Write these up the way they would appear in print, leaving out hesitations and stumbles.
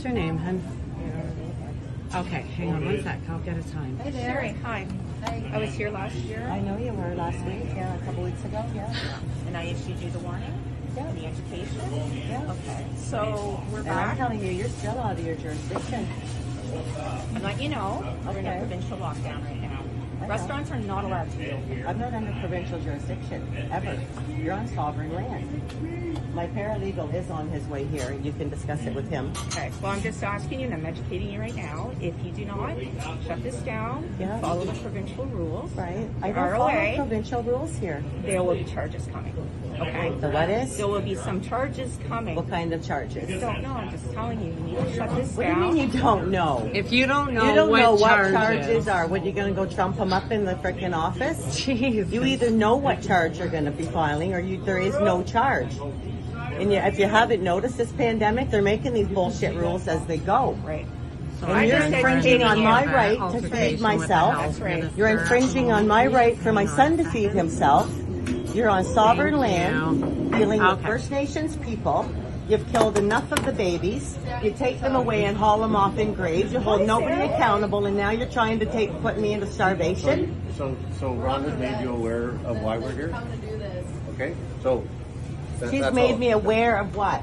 What's your name, hun? Okay, hang on one sec. I'll get a time. Hey there. Sherry, hi. I was here last year. I know you were last week, yeah, a couple weeks ago, yeah. And I issued you the warning? Yeah. The education? Yeah. Okay. So we're And back. I'm telling you, you're still out of your jurisdiction. I'm letting you know, we're in a provincial lockdown right now. Restaurants are not allowed to be open. I'm not under provincial jurisdiction, ever. You're on sovereign land. My paralegal is on his way here, and you can discuss it with him. Okay, well, I'm just asking you, and I'm educating you right now. If you do not shut this down, follow the provincial rules. Right. I don't follow provincial rules here. There will be charges coming. Okay? The what is? There will be some charges coming. What kind of charges? I don't know. I'm just telling you. You need to shut this What down. do you mean you don't know? If you don't know, you don't what know what charges charges are. What, you going to go trump them up in the frickin' office? Jeez. You either know what charge you're going to be filing, or there is no charge. And if you haven't noticed this pandemic, they're making these bullshit rules as they go. Right. So And you're infringing on my right to feed myself. That's right. You're infringing on my right for my son to feed himself. You're on sovereign land, dealing with First Nations people. You've killed enough of the babies. You take them away and haul them off in graves. You hold nobody accountable, and now you're trying to put me into starvation. So Ron has made you aware of why we're here? Okay, so She's made me aware of what?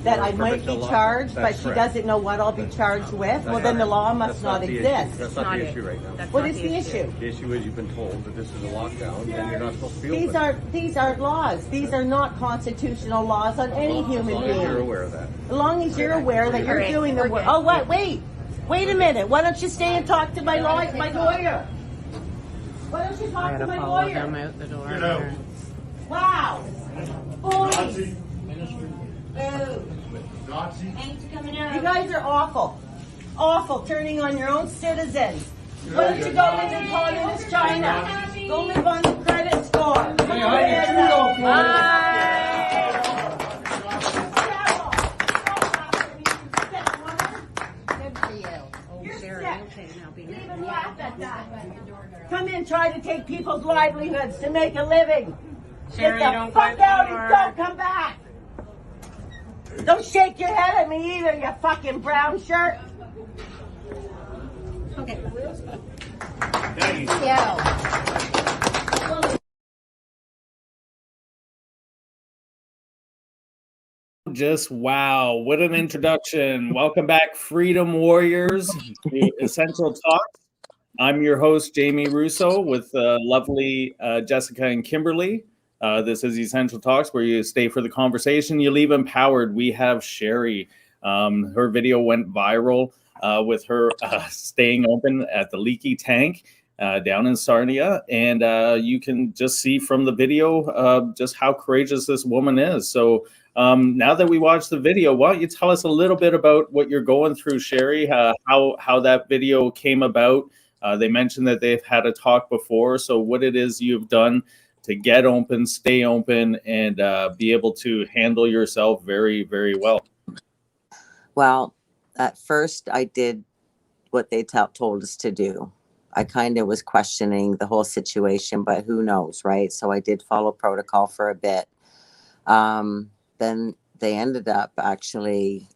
That I might be charged, but she doesn't know what I'll be charged with. Well, then the law must not exist. That's not the issue right now. What is the issue? The issue is you've been told that this is a lockdown and you're not supposed to be open. These aren't laws. These are not constitutional laws on any human being. You're aware of that. As long as you're aware that you're doing the work. Oh, what? Wait a minute. Why don't you stay and talk to my lawyer? Why don't you talk to my lawyer? Him out the door. Wow. Nazi. You guys are awful. Awful, turning on your own citizens. Why don't you go live in communist China? Go live on the credit score. Come in, try to take people's livelihoods to make a living. Sherry, Get the don't fuck go out anymore. and don't come back. Don't shake your head at me either, you fucking brown shirt. Okay. Just wow, what an introduction. Welcome back, Freedom Warriors, to Essential Talks. I'm your host, Jamie Russo, with lovely Jessica and Kimberly. This is Essential Talks, where you stay for the conversation, you leave empowered. We have Sherry. Her video went viral with her staying open at the Leaky Tank down in Sarnia. And you can just see from the video just how courageous this woman is. So now that we watched the video, why don't you tell us a little bit about what you're going through, Sherry, how that video came about. They mentioned that they've had a talk before. So what it is you've done to get open, stay open, and be able to handle yourself very, very well. Well, at first I did what they told us to do. I kind of was questioning the whole situation, but who knows, right? So I did follow protocol for a bit. Then they ended up actually,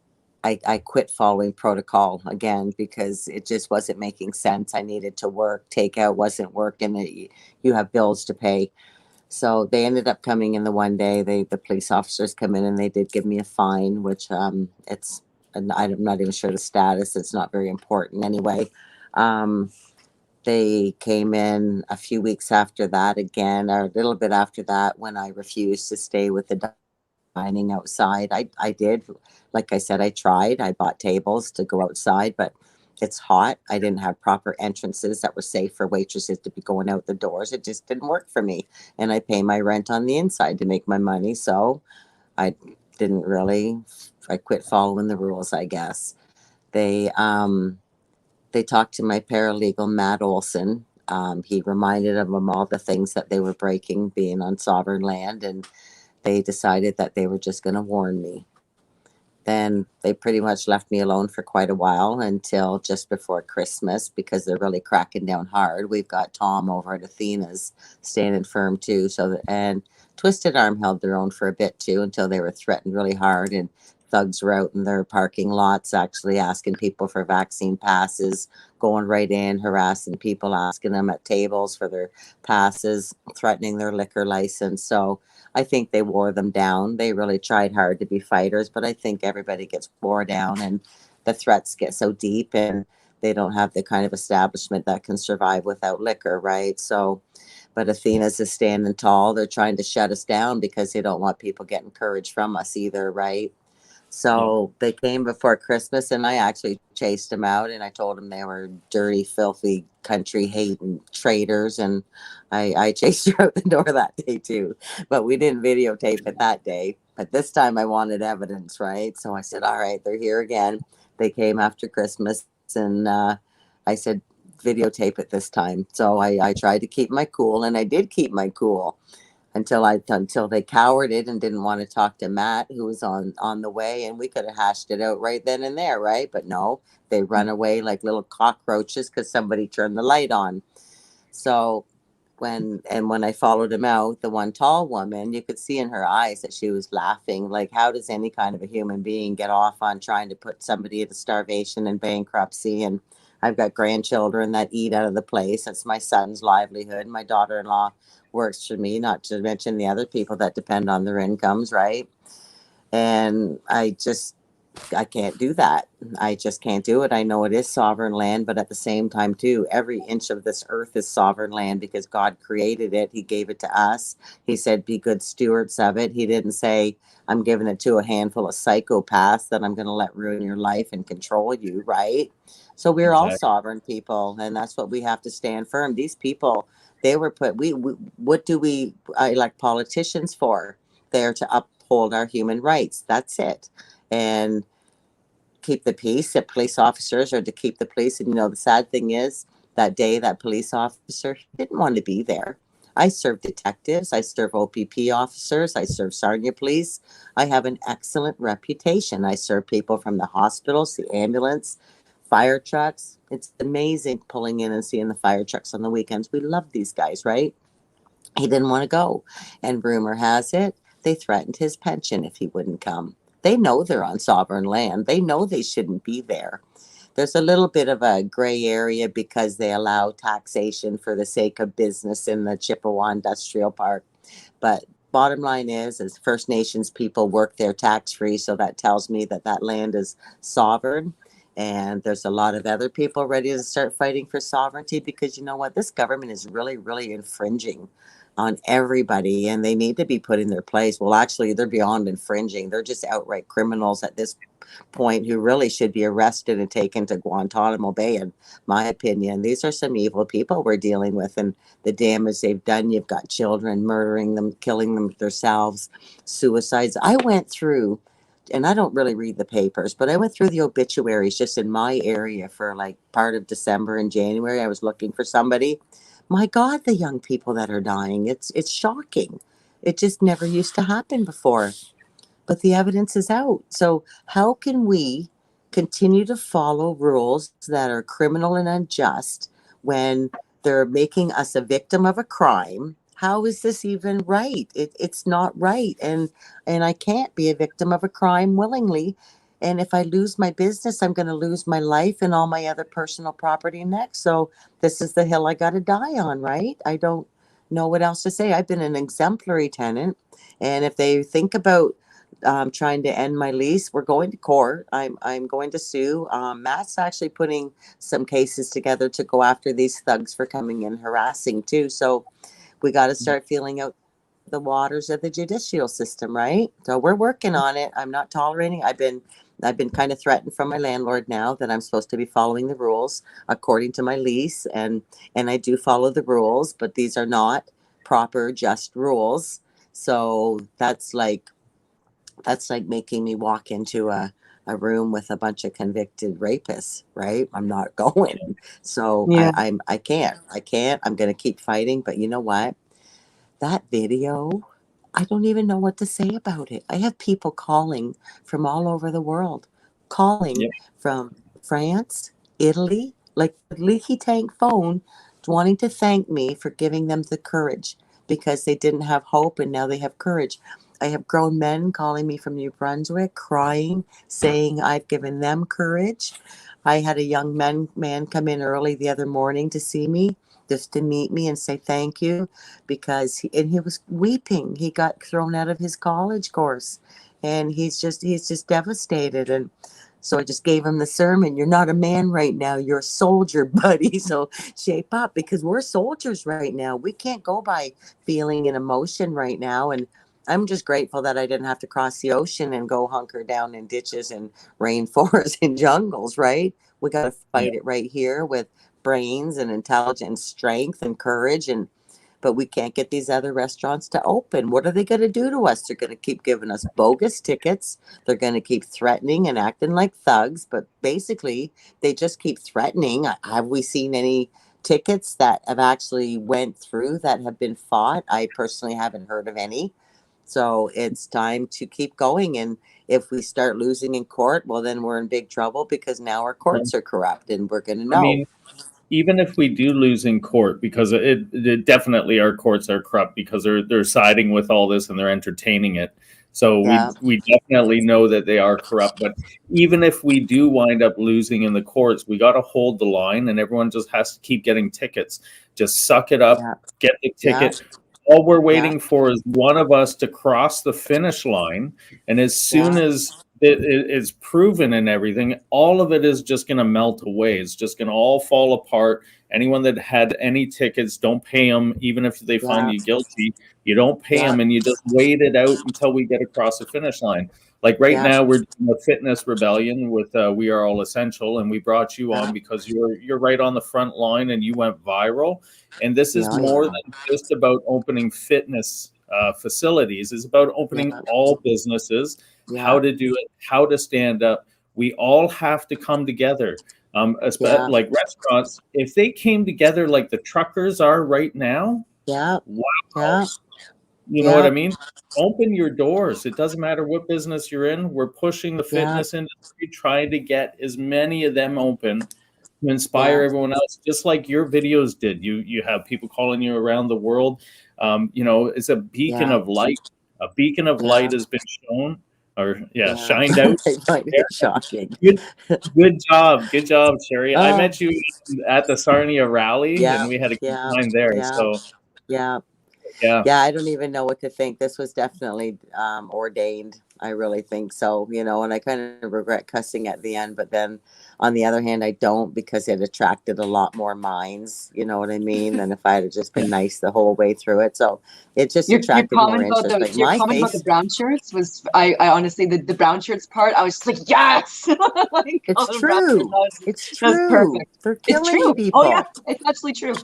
I quit following protocol again because it just wasn't making sense. I needed to work. Takeout wasn't working. You have bills to pay. So they ended up coming in the one day. The police officers come in and they did give me a fine, which I'm not even sure the status. It's not very important anyway. They came in a few weeks after that again, or a little bit after that, when I refused to stay with the dining outside. I did, like I said, I tried. I bought tables to go outside, but it's hot. I didn't have proper entrances that were safe for waitresses to be going out the doors. It just didn't work for me. And I pay my rent on the inside to make my money. So I quit following the rules, I guess. They talked to my paralegal, Matt Olson. He reminded them all the things that they were breaking, being on sovereign land, and they decided that they were just going to warn me. Then they pretty much left me alone for quite a while until just before Christmas, because they're really cracking down hard. We've got Tom over at Athena's standing firm too. And Twisted Arm held their own for a bit too, until they were threatened really hard. And thugs were out in their parking lots actually asking people for vaccine passes, going right in, harassing people, asking them at tables for their passes, threatening their liquor license. So I think they wore them down. They really tried hard to be fighters, but I think everybody gets wore down and the threats get so deep, and they don't have the kind of establishment that can survive without liquor, right? So, but Athena's is standing tall. They're trying to shut us down because they don't want people getting courage from us either, right? So they came before Christmas, and I actually chased them out, and I told them they were dirty, filthy, country hating traitors, and I chased her out the door that day too. But we didn't videotape it that day. But this time I wanted evidence, right? So I said, "All right, they're here again." They came after Christmas, and I said, "Videotape it this time." So I tried to keep my cool, and I did keep my cool until they cowered it and didn't want to talk to Matt, who was on the way, and we could have hashed it out right then and there, right? But no, they run away like little cockroaches because somebody turned the light on. So when I followed him out, the one tall woman, you could see in her eyes that she was laughing. Like, how does any kind of a human being get off on trying to put somebody into starvation and bankruptcy? And I've got grandchildren that eat out of the place. That's my son's livelihood. My daughter-in-law works for me, not to mention the other people that depend on their incomes, right? And I can't do that. I just can't do it. I know it is sovereign land, but at the same time, too, every inch of this earth is sovereign land because God created it. He gave it to us. He said, be good stewards of it. He didn't say, I'm giving it to a handful of psychopaths that I'm going to let ruin your life and control you, right? So we're all Exactly. sovereign people, and that's what we have to stand firm. These people, they were put, we what do we elect politicians for? They're to uphold our human rights. That's it. And keep the peace. That police officers are to keep the police. And the sad thing is, that day, that police officer didn't want to be there. I serve detectives. I serve OPP officers. I serve Sarnia police. I have an excellent reputation. I serve people from the hospitals, the ambulance, fire trucks. It's amazing pulling in and seeing the fire trucks on the weekends. We love these guys, right? He didn't want to go. And rumor has it, they threatened his pension if he wouldn't come. They know they're on sovereign land. They know they shouldn't be there. There's a little bit of a gray area because they allow taxation for the sake of business in the Chippewa Industrial Park. But bottom line is First Nations people work there tax free. So that tells me that that land is sovereign. And there's a lot of other people ready to start fighting for sovereignty because you know what? This government is really, really infringing on everybody, and they need to be put in their place. Well, actually, they're beyond infringing. They're just outright criminals at this point who really should be arrested and taken to Guantanamo Bay, in my opinion. These are some evil people we're dealing with, and the damage they've done. You've got children murdering them, killing them themselves, suicides. I went through, and I don't really read the papers, but I went through the obituaries just in my area for like part of December and January. I was looking for somebody. My God, the young people that are dying. It's shocking. It just never used to happen before, but the evidence is out. So how can we continue to follow rules that are criminal and unjust when they're making us a victim of a crime? How is this even right? It's not right. And I can't be a victim of a crime willingly. And if I lose my business, I'm going to lose my life and all my other personal property next. So this is the hill I got to die on, right? I don't know what else to say. I've been an exemplary tenant. And if they think about trying to end my lease, we're going to court. I'm going to sue. Matt's actually putting some cases together to go after these thugs for coming in harassing too. So we got to start feeling out the waters of the judicial system, right? So we're working on it. I'm not tolerating. I've been kind of threatened from my landlord now that I'm supposed to be following the rules according to my lease, and I do follow the rules, but these are not proper, just rules. So that's like making me walk into a room with a bunch of convicted rapists, right? I'm not going. So Yeah. I can't. I'm gonna keep fighting. But you know what? That video, I don't even know what to say about it. I have people calling from all over the world, calling Yep. from France, Italy, like Leaky Tank phone, wanting to thank me for giving them the courage because they didn't have hope and now they have courage. I have grown men calling me from New Brunswick, crying, saying I've given them courage. I had a young man come in early the other morning to see me, just to meet me and say thank you, because he was weeping. He got thrown out of his college course, and he's just devastated. And so I just gave him the sermon. You're not a man right now. You're a soldier, buddy. So shape up, because we're soldiers right now. We can't go by feeling and emotion right now. And I'm just grateful that I didn't have to cross the ocean and go hunker down in ditches and rainforests and jungles, right? We got to Yeah. fight it right here with brains and intelligence, strength and courage. And but we can't get these other restaurants to open. What are they going to do to us? They're going to keep giving us bogus tickets. They're going to keep threatening and acting like thugs. But basically, they just keep threatening. Have we seen any tickets that have actually went through that have been fought? I personally haven't heard of any. So it's time to keep going. And if we start losing in court, well, then we're in big trouble, because now our courts are corrupt and we're going to I know. mean, even if we do lose in court, because it definitely, our courts are corrupt because they're siding with all this and they're entertaining it. So Yeah. we definitely know that they are corrupt. But even if we do wind up losing in the courts, we got to hold the line, and everyone just has to keep getting tickets. Just suck it up, Yeah. get the ticket. Yeah. All we're waiting for is one of us to cross the finish line, and as soon as it's proven and everything, all of it is just going to melt away. It's just going to all fall apart. Anyone that had any tickets, don't pay them, even if they find you guilty. You don't pay them, and you just wait it out until we get across the finish line. Like right now, we're doing a fitness rebellion with We Are All Essential, and we brought you on because you're right on the front line and you went viral. And this is more than just about opening fitness facilities. It's about opening all businesses, how to do it, how to stand up. We all have to come together. Like restaurants, if they came together like the truckers are right now, wow. You know what I mean? Open your doors. It doesn't matter what business you're in. We're pushing the fitness industry, trying to get as many of them open to inspire everyone else, just like your videos did. You have people calling you around the world. It's a beacon of light. A beacon of light has been shown, or shined out. Shocking. Good job, Sherry. I met you at the Sarnia rally, and we had a good time there. So yeah. I don't even know what to think. This was definitely ordained. I really think so, and I kind of regret cussing at the end, but then on the other hand, I don't, because it attracted a lot more minds, you know what I mean? And if I had just been nice the whole way through it. So it just attracted more interest. Your comment about the brown shirts was, I honestly, the brown shirts part, I was just like, yes! Like, it's true. It's true. That's perfect. They're killing people. Oh yeah, it's actually true.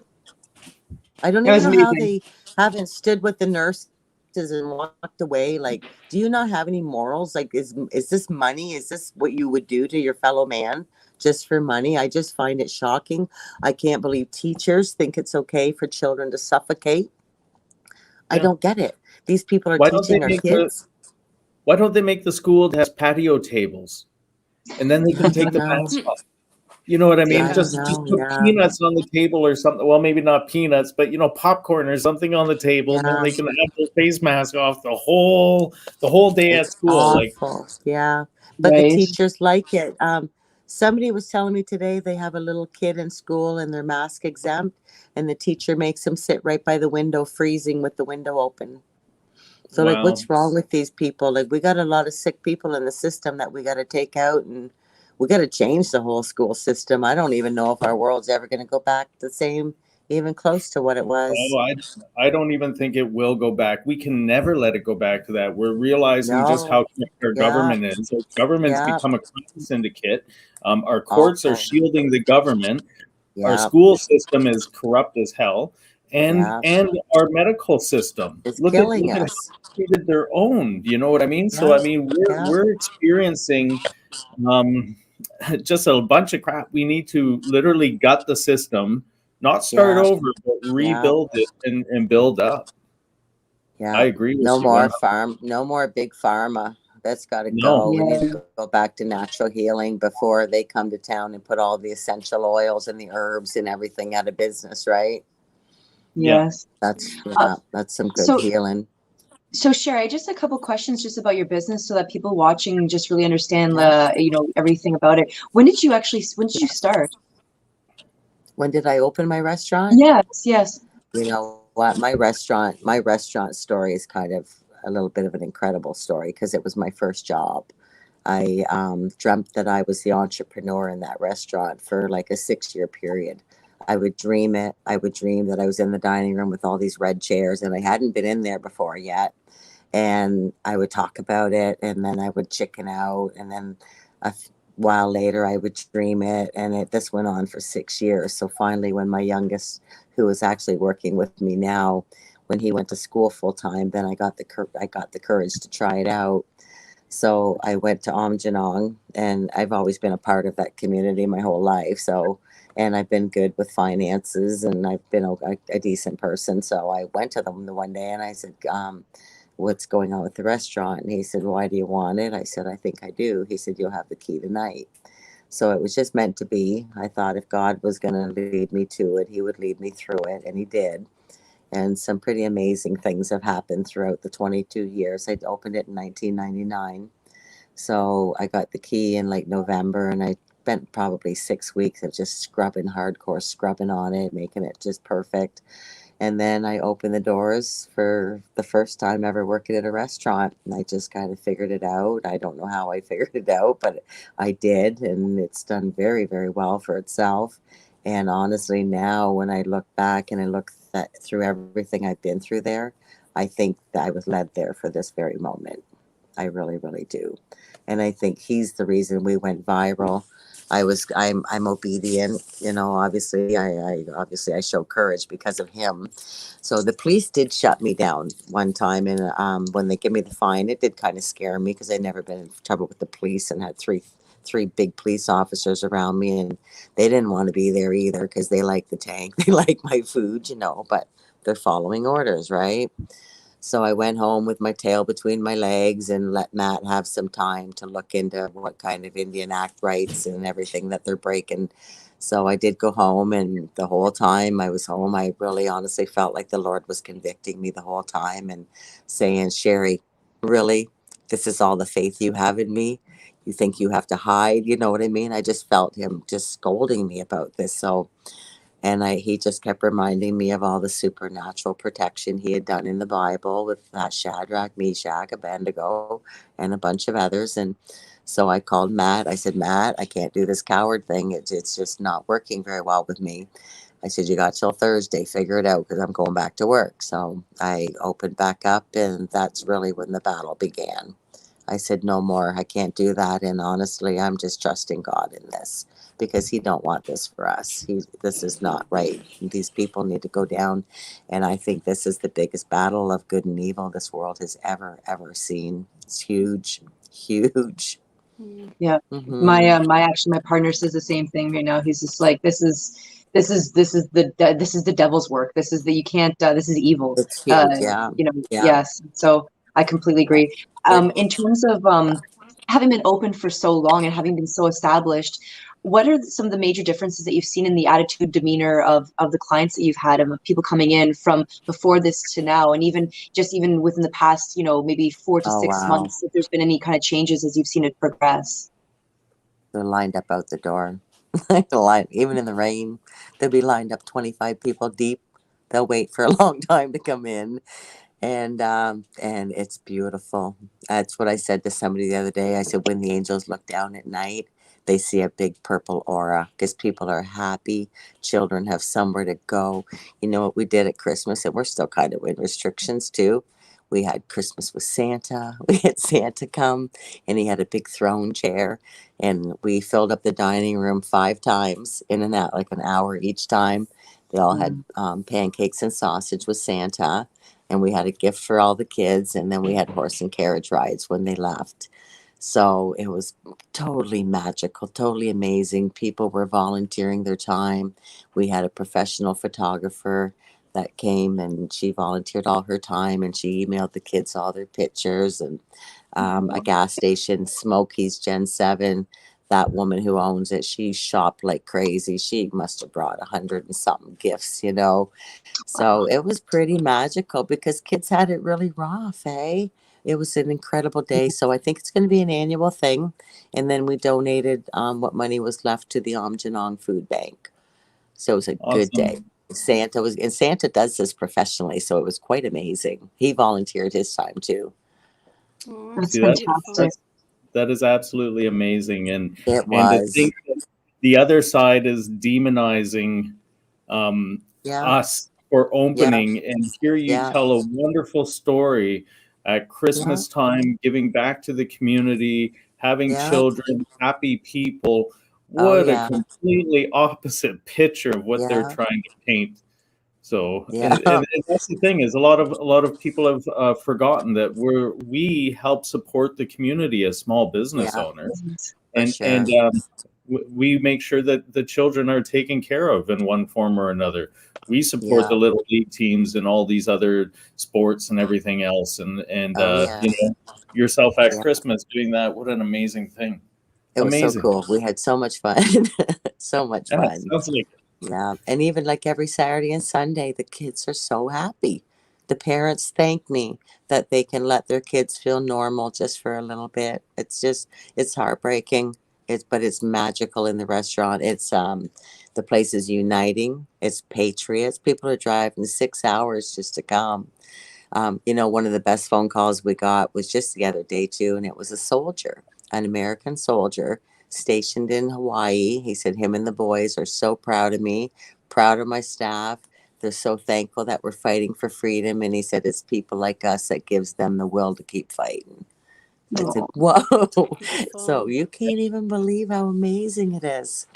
I don't even know how they haven't stood with the nurses and walked away. Like, do you not have any morals? Like, is this money? Is this what you would do to your fellow man just for money? I just find it shocking. I can't believe teachers think it's okay for children to suffocate. I don't get it. These people are teaching our kids. Why don't they make the school that has patio tables, and then they can take the masks off? You know what I mean? Just put peanuts on the table or something. Well, maybe not peanuts, but popcorn or something on the table, and then they can have their face mask off the whole day at school. Awful. But the teachers like it. Somebody was telling me today they have a little kid in school and they're mask exempt, and the teacher makes them sit right by the window, freezing with the window open. So like, what's wrong with these people? Like, we got a lot of sick people in the system that we got to take out, and we got to change the whole school system. I don't even know if our world's ever going to go back the same, even close to what it was. Oh, I don't even think it will go back. We can never let it go back to that. We're realizing just how corrupt our government is. Our government's become a crime syndicate. Our courts are shielding the government. Our school system is corrupt as hell. And our medical system is killing us. Treated their own. You know what I mean? So I mean, we're experiencing just a bunch of crap. We need to literally gut the system, not start over, but rebuild it and build up. I agree with you. No more big pharma. That's got to go. We need to go back to natural healing before they come to town and put all the essential oils and the herbs and everything out of business, right? Yes. That's some good healing. So Sherry, just a couple questions just about your business so that people watching just really understand Yeah. everything about it. When did you start? When did I open my restaurant? Yes, yes. You know what? My restaurant story is kind of a little bit of an incredible story because it was my first job. I dreamt that I was the entrepreneur in that restaurant for like a 6 year period. I would dream it. I would dream that I was in the dining room with all these red chairs, and I hadn't been in there before yet. And I would talk about it, and then I would chicken out, and then while later I would dream it, and this went on for 6 years. So finally, when my youngest, who is actually working with me now, when he went to school full time, then I got the courage to try it out. So I went to Amjanong, and I've always been a part of that community my whole life. So, and I've been good with finances, and I've been a decent person. So I went to them the one day, and I said, "What's going on with the restaurant?" And he said, "Why do you want it?" I said, "I think I do." He said, "You'll have the key tonight." So it was just meant to be. I thought if God was going to lead me to it, He would lead me through it, and He did. And some pretty amazing things have happened throughout the 22 years. I opened it in 1999. So I got the key in like November, and I spent probably 6 weeks of just scrubbing, hardcore scrubbing on it, making it just perfect. And then I opened the doors for the first time ever working at a restaurant. And I just kind of figured it out. I don't know how I figured it out, but I did. And it's done very, very well for itself. And honestly, now when I look back and I look through everything I've been through there, I think that I was led there for this very moment. I really, really do. And I think he's the reason we went viral. I'm obedient, obviously I show courage because of him. So the police did shut me down one time, and when they give me the fine, it did kind of scare me because I'd never been in trouble with the police and had three big police officers around me, and they didn't want to be there either because they like the tank. They like my food, but they're following orders, right? So I went home with my tail between my legs and let Matt have some time to look into what kind of Indian Act rights and everything that they're breaking. So I did go home, and the whole time I was home, I really honestly felt like the Lord was convicting me the whole time and saying, "Sherry, really, this is all the faith you have in me? You think you have to hide?" You know what I mean? I just felt him just scolding me about this. So he just kept reminding me of all the supernatural protection he had done in the Bible with Shadrach, Meshach, Abednego, and a bunch of others. And so I called Matt. I said, "Matt, I can't do this coward thing. It's just not working very well with me." I said, "You got till Thursday, figure it out because I'm going back to work." So I opened back up, and that's really when the battle began. I said, "No more. I can't do that. And honestly, I'm just trusting God in this because He don't want this for us. This is not right. These people need to go down. And I think this is the biggest battle of good and evil this world has ever seen. It's huge, huge." Yeah. Hmm. My partner says the same thing right now. He's just like, this is the devil's work. This is you can't, this is evil. It's huge. Yeah. Yeah. Yes. So I completely agree. It, In terms of having been open for so long and having been so established, what are some of the major differences that you've seen in the attitude, demeanor of the clients that you've had, of people coming in from before this to now, and even within the past, maybe 4 to oh, 6 wow. months, if there's been any kind of changes as you've seen it progress? They're lined up out the door. Even in the rain, they'll be lined up 25 people deep. They'll wait for a long time to come in. And it's beautiful. That's what I said to somebody the other day. I said, when the angels look down at night, they see a big purple aura because people are happy. Children have somewhere to go. You know what we did at Christmas, and we're still kind of in restrictions too. We had Christmas with Santa. We had Santa come, and he had a big throne chair, and we filled up the dining room 5 times in and out, like an hour each time. They all had pancakes and sausage with Santa, and we had a gift for all the kids, and then we had horse and carriage rides when they left. So it was totally magical, totally amazing. People were volunteering their time. We had a professional photographer that came, and she volunteered all her time, and she emailed the kids all their pictures. And a gas station, Smokey's Gen 7, that woman who owns it, she shopped like crazy. She must have brought 100 and something gifts, you know. So it was pretty magical because kids had it really rough, eh? It was an incredible day. So I think it's going to be an annual thing. And then we donated what money was left to the Amjanong Food Bank. So it was a good day. Awesome. Santa does this professionally, so it was quite amazing. He volunteered his time too. Aw, That's See, beautiful. fantastic. that is absolutely amazing, It and to was. think that the other side is demonizing um, Yeah, us for yeah, opening, and here you yeah, tell a wonderful story at yeah, Christmas time, giving back to the community, having yeah. children, happy people. Oh What a yeah, completely opposite picture of what they're yeah, trying to paint. So, yeah, and that's the thing is a lot of people have forgotten that we help support the community as small business yeah, owners, for and sure. we make sure that the children are taken care of in one form or another. We support Yeah. the little league teams and all these other sports and everything else, and Oh yeah, yourself at yeah. Christmas doing that. What an amazing thing! It was so Amazing. cool. We had so much fun. So much Yeah, it fun. sounds like Yeah. And even like every Saturday and Sunday, the kids are so happy. The parents thank me that they can let their kids feel normal just for a little bit. It's heartbreaking. But it's magical in the restaurant. The place is uniting. It's patriots. People are driving 6 hours just to come. One of the best phone calls we got was just the other day too, and it was a soldier, an American soldier stationed in Hawaii. He said him and the boys are so proud of me, proud of my staff. They're so thankful that we're fighting for freedom. And he said it's people like us that gives them the will to keep fighting. I said, Oh, whoa. So Beautiful. you can't even believe how amazing it is.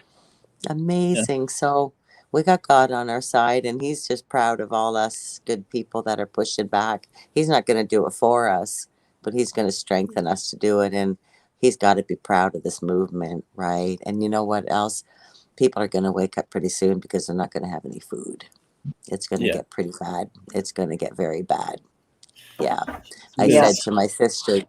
yeah, Amazing. So we got God on our side, and He's just proud of all us good people that are pushing back. He's not going to do it for us, but He's going to strengthen us to do it. And He's got to be proud of this movement, right? And you know what else? People are going to wake up pretty soon because they're not going to have any food. It's going to yeah, get pretty bad. It's going to get very bad. Yeah. I yeah. said to my sister,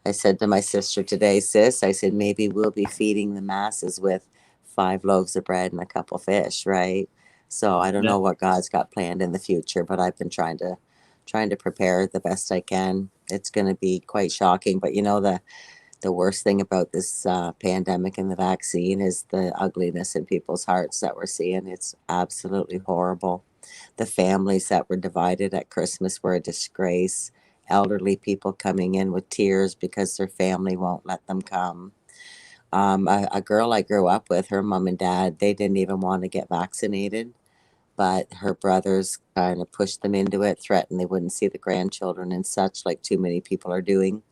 I said to my sister today, sis, I said, maybe we'll be feeding the masses with 5 loaves of bread and a couple fish, right? So I don't yeah, know what God's got planned in the future, but I've been trying to prepare the best I can. It's going to be quite shocking, but the worst thing about this pandemic and the vaccine is the ugliness in people's hearts that we're seeing. It's absolutely horrible. The families that were divided at Christmas were a disgrace. Elderly people coming in with tears because their family won't let them come. A girl I grew up with, her mom and dad, they didn't even want to get vaccinated, but her brothers kind of pushed them into it, threatened they wouldn't see the grandchildren and such, like too many people are doing.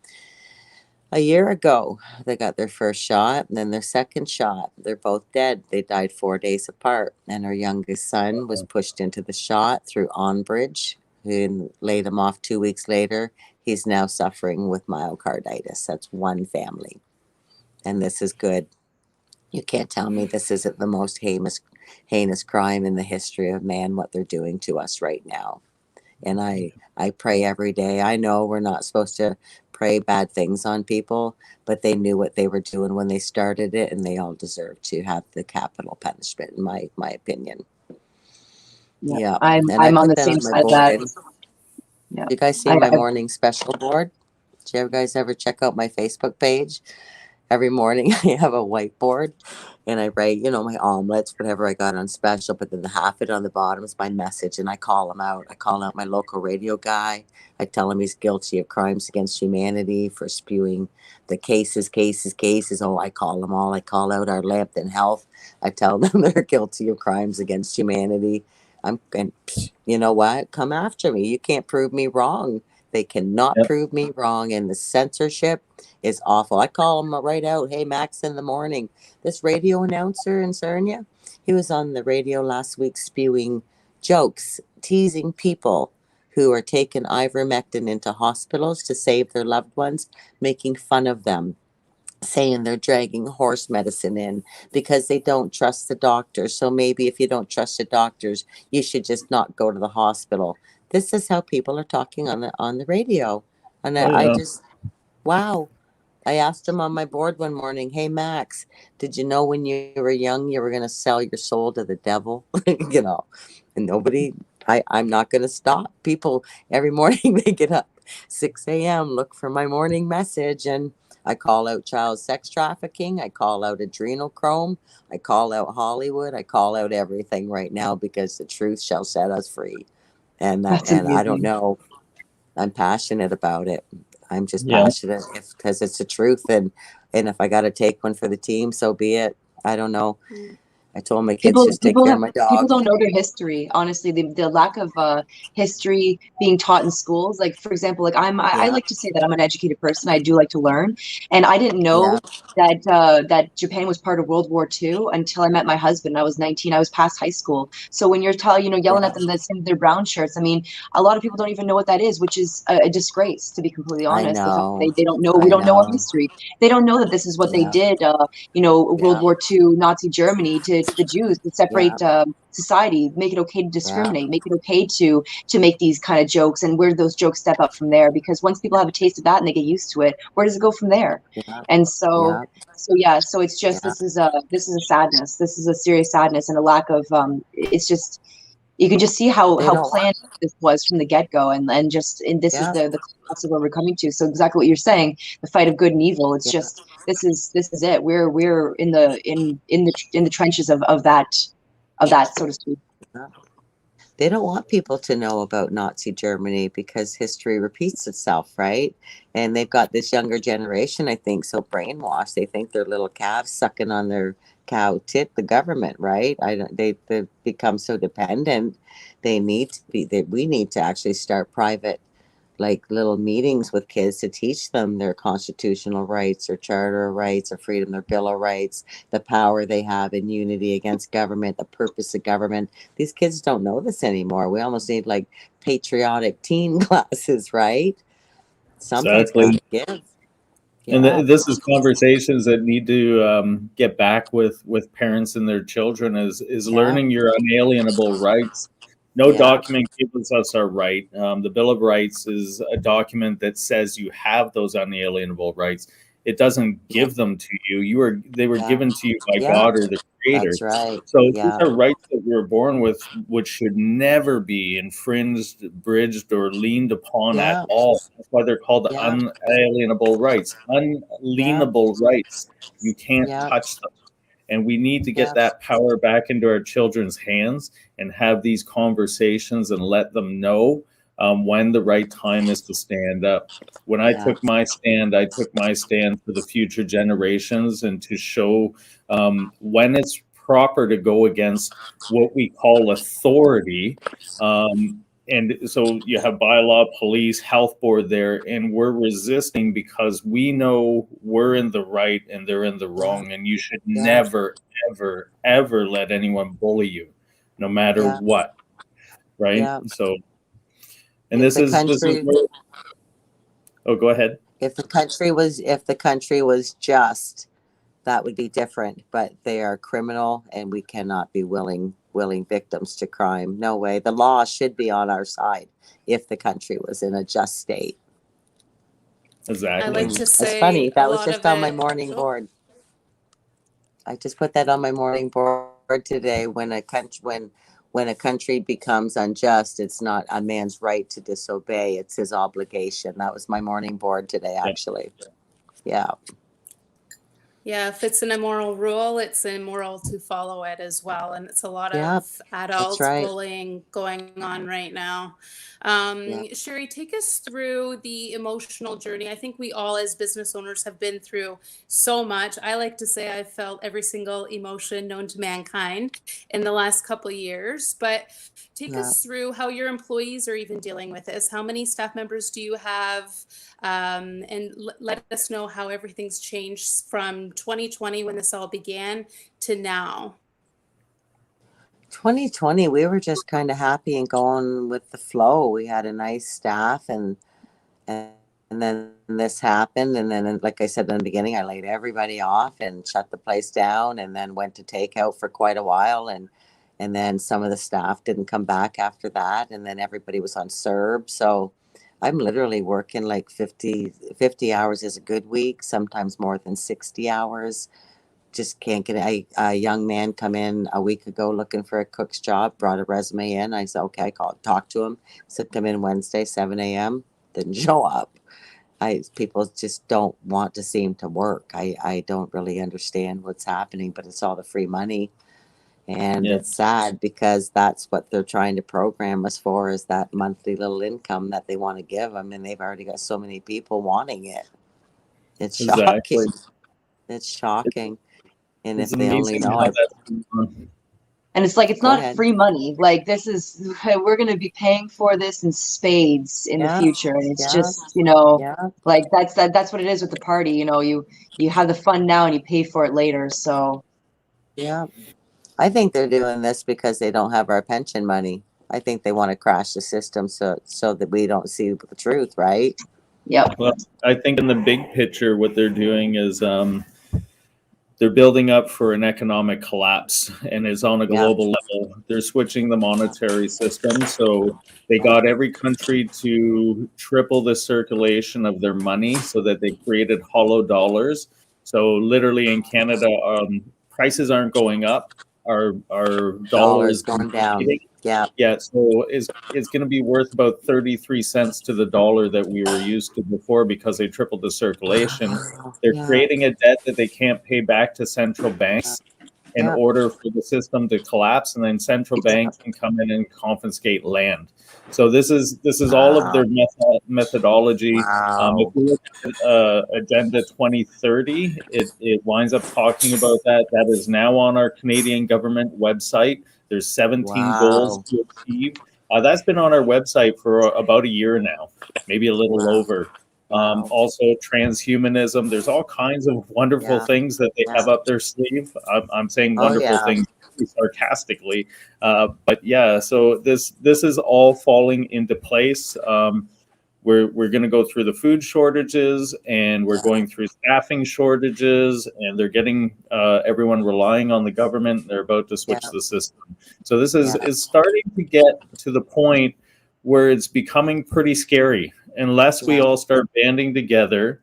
A year ago, they got their first shot and then their second shot. They're both dead. They died 4 days apart. And her youngest son was pushed into the shot through Onbridge and laid him off 2 weeks later. He's now suffering with myocarditis. That's one family. And this is good. You can't tell me this isn't the most heinous crime in the history of man, what they're doing to us right now. And I pray every day. I know we're not supposed to pray bad things on people, but they knew what they were doing when they started it, and they all deserve to have the capital punishment, in my opinion. Yeah. Yeah, I'm and I I'm on put the that same on my side of board. that. And Yeah. you guys see I, my I morning special board? Do you guys ever check out my Facebook page? Every morning I have a whiteboard and I write, my omelets, whatever I got on special, but then the half it on the bottom is my message and I call him out. I call out my local radio guy. I tell him he's guilty of crimes against humanity for spewing the cases. Oh, I call them all. I call out our Lambton Health. I tell them they're guilty of crimes against humanity. And you know what? Come after me. You can't prove me wrong. They cannot yeah. prove me wrong. And the censorship is awful. I call him right out. Hey, Max, in the morning. This radio announcer in Sarnia, he was on the radio last week spewing jokes, teasing people who are taking ivermectin into hospitals to save their loved ones, making fun of them, saying they're dragging horse medicine in because they don't trust the doctors. So maybe if you don't trust the doctors, you should just not go to the hospital. This is how people are talking on the radio. And Oh I yeah. just, wow. I asked him on my board one morning, "Hey Max, did you know when you were young you were going to sell your soul to the devil?" You know, and nobody. I'm not going to stop people. Every morning they get up 6 a.m. look for my morning message, and I call out child sex trafficking. I call out adrenochrome. I call out Hollywood. I call out everything right now because the truth shall set us free. That's And I don't amazing. know. I'm passionate about it. I'm just Yeah. passionate because it's the truth, and if I got to take one for the team, so be it. I don't know. I told my kids just take care of my People dog. don't know their history. Honestly, the lack of history being taught in schools. Like for example, like I Yeah, like to say that I'm an educated person. I do like to learn, and I didn't yeah, know that that Japan was part of World War II until I met my husband. I was 19. I was past high school. So when you're yelling yeah. at them that send their brown shirts, I mean, a lot of people don't even know what that is, which is a disgrace, to be completely I honest. The fact that know. they don't know, we I don't know our know. history. They don't know that this is what they Yeah, did. World yeah, War II, Nazi Germany to the Jews to yeah, separate society, make it okay to yeah, discriminate, make it okay to make these kind of jokes, and where do those jokes step up from there? Because once people have a taste of that and they get used to it, where does it go from there? yeah, And so, yeah, so yeah, so it's just yeah. this is a sadness. This is a serious sadness and a lack of it's just you can just see They how don't want. planned this was from the get-go, and this is Yeah, the collapse of where we're coming to. So exactly what you're saying, the fight of good and evil. It's yeah, just this is it. We're in the trenches of that, so to speak. yeah. They don't want people to know about Nazi Germany because history repeats itself, right? And they've got this younger generation, I think, so brainwashed. They think they're little calves sucking on their cow tit, the government, right? I don't, they become so dependent. They need to be. We need to actually start private, like little meetings with kids to teach them their constitutional rights or charter rights or freedom, their bill of rights, the power they have in unity against government, the purpose of government. These kids don't know this anymore. We almost need like patriotic teen classes, right? Something's got Exactly. to give. And Yeah, this is conversations that need to get back with parents and their children. Is yeah, learning your unalienable rights. No yeah, document gives us our right. The Bill of Rights is a document that says you have those unalienable rights. It doesn't yeah, give them to you. They were yeah, given to you by yeah. God or the Creator. That's right. So these Yeah, are rights that we were born with, which should never be infringed, bridged, or leaned upon at yeah, all. That's why they're called yeah, unalienable rights. yeah, Unalienable rights. You can't yeah, touch them. And we need to get yeah, that power back into our children's hands and have these conversations and let them know when the right time is to stand up. When yeah, I took my stand for the future generations and to show when it's proper to go against what we call authority. And so you have bylaw, police, health board there, and we're resisting because we know we're in the right and they're in the yeah, wrong. And you should yeah, never, ever, ever let anyone bully you, no matter yeah, what. Right. yeah. So, and If the this is country where, oh, go ahead. if the country was just, that would be different, but they are criminal and we cannot be willing victims to crime. No way. The law should be on our side if the country was in a just state. I like Exactly. to It's say funny, a that was lot just of on my it. morning Oh, board. I just put that on my morning board today. When a country becomes unjust, it's not a man's right to disobey, it's his obligation. That was my morning board today, Yeah. actually. Yeah, yeah, if it's an immoral rule, it's immoral to follow it as well. And it's a lot yeah, of that's adult right. bullying going on right now. Yeah, Sherry, take us through the emotional journey. I think we all, as business owners, have been through so much. I like to say I've felt every single emotion known to mankind in the last couple of years. But take yeah. us through how your employees are even dealing with this. How many staff members do you have? And let us know how everything's changed from 2020 when this all began to now. 2020, we were just kind of happy and going with the flow. We had a nice staff, and and then this happened, and then like I said in the beginning, I laid everybody off and shut the place down, and then went to takeout for quite a while, and then some of the staff didn't come back after that, and then everybody was on CERB. So I'm literally working like 50 hours is a good week, sometimes more than 60 hours. Just can't get a young man come in a week ago looking for a cook's job, brought a resume in. I said, okay, I called, talked to him, said, come in Wednesday, 7 a.m. Didn't show up. People just don't want to seem to work. I don't really understand what's happening, but it's all the free money. And Yeah. it's sad because that's what they're trying to program us for, is that monthly little income that they want to give them. And they've already got so many people wanting it. It's shocking. Exactly. It's shocking. And It's if they only amazing know, how that's going on. And it's like, it's go not ahead. free money. Like, this is, we're going to be paying for this in spades in the Yeah, future. And it's yeah, just, you know, yeah, like that's what it is with the party. You know, you have the fun now and you pay for it later. So yeah. I think they're doing this because they don't have our pension money. I think they want to crash the system so that we don't see the truth, right? yep. Well, I think in the big picture, what they're doing is they're building up for an economic collapse, and is on a Yeah, global level. They're switching the monetary system, so they got every country to triple the circulation of their money, so that they created hollow dollars. So literally in Canada, prices aren't going up. Our dollar dollars is going down. deflating. Yeah, Yeah, so it's going to be worth about 33 cents to the dollar that we were used to before, because they tripled the circulation. They're yeah, creating a debt that they can't pay back to central banks in yeah, order for the system to collapse, and then central yeah. bank can come in and confiscate land. So this is all of Wow, their methodology. If wow, you look at Agenda 2030, it winds up talking about that. That is now on our Canadian government website. There's 17 goals wow, to achieve. That's been on our website for about a year now, maybe a little wow, over. wow. Also, transhumanism. There's all kinds of wonderful Yeah, things that they yeah. have up their sleeve. I'm saying Oh wonderful yeah, things sarcastically, but yeah. So this is all falling into place. We're going to go through the food shortages, and we're yeah, going through staffing shortages, and they're getting everyone relying on the government. They're about to switch yeah, the system. So this yeah, is starting to get to the point where it's becoming pretty scary, unless we yeah, all start banding together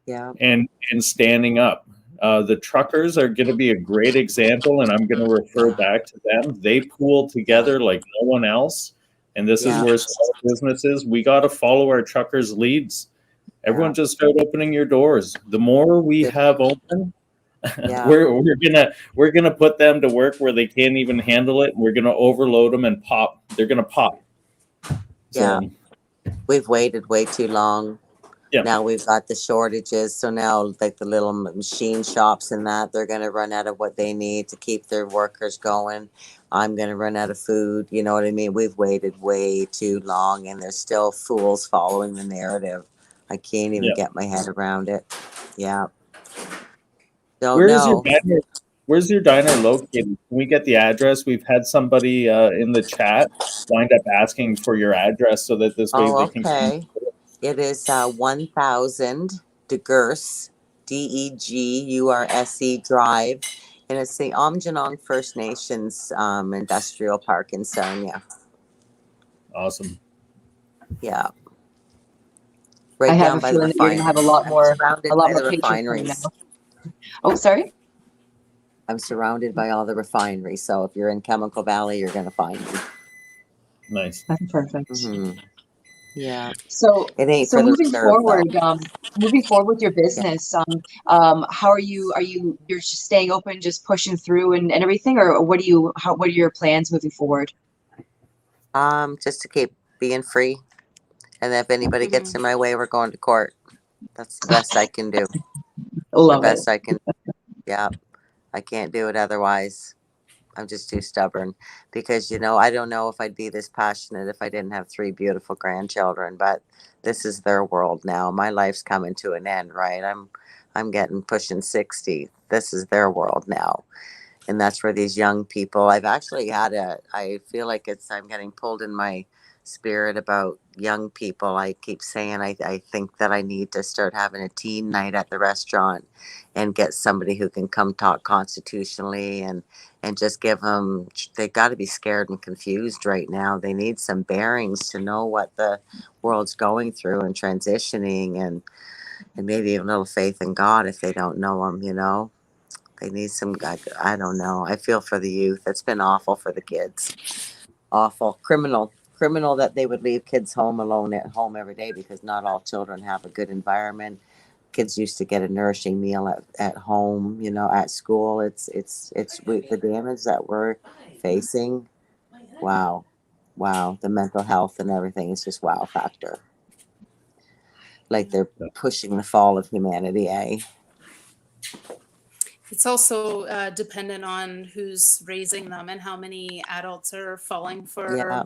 yeah, and standing up. The truckers are going to be a great example, and I'm going to refer back to them. They pool yeah, together like no one else, and this is yeah, where small businesses, we got to follow our truckers' leads. yeah, Everyone just start opening your doors. The more we yeah, have open, yeah, we're gonna put them to work where they can't even handle it. We're gonna overload them and pop. They're gonna pop. yeah. So We've waited way too long. yeah, Now we've got the shortages. So now, like the little machine shops and that, they're going to run out of what they need to keep their workers going. I'm going to run out of food. You know what I mean? We've waited way too long, and there's still fools following the narrative. I can't even yeah. get my head around it. Yeah. Don't Where is your know. diner? Where's your diner located? Can we get the address? We've had somebody in the chat wind up asking for your address so that this way Oh, they can. okay. It is 1000 DeGurse, DEGURSE Drive, and it's the Amjanong First Nations Industrial Park in Sarnia. Awesome. Yeah, I right have down a by the feeling that you're gonna refinery. have a lot I'm more surrounded by the patrons coming refineries. now. Oh, sorry. I'm surrounded by all the refineries. So if you're in Chemical Valley, you're going to find me. Nice. That's perfect. Hmm. Yeah, So, it ain't so for the moving reserve though. forward, with your Yeah. business, how you're just staying open, just pushing through and everything, or what are your plans moving forward? Just to keep being free, and if anybody gets in my way, we're going to court. That's the best I can do. The Love it. best I can. Yeah. I can't do it otherwise. I'm just too stubborn because, I don't know if I'd be this passionate if I didn't have three beautiful grandchildren, but this is their world now. My life's coming to an end, right? I'm getting pushing 60. This is their world now. And that's where these young people, I feel like I'm getting pulled in my spirit about young people. I keep saying I think that I need to start having a teen night at the restaurant and get somebody who can come talk constitutionally and just give them, they got to be scared and confused right now. They need some bearings to know what the world's going through and transitioning, and maybe even a little faith in God if they don't know him, you know. They need some, I don't know. I feel for the youth. It's been awful for the kids. Awful. Criminal that they would leave kids home alone at home every day, because not all children have a good environment. Kids used to get a nourishing meal at home, you know, at school. The damage that we're facing. Wow. Wow. The mental health and everything is just wow factor. Like they're pushing the fall of humanity, eh? It's also dependent on who's raising them and how many adults are falling for, Yeah.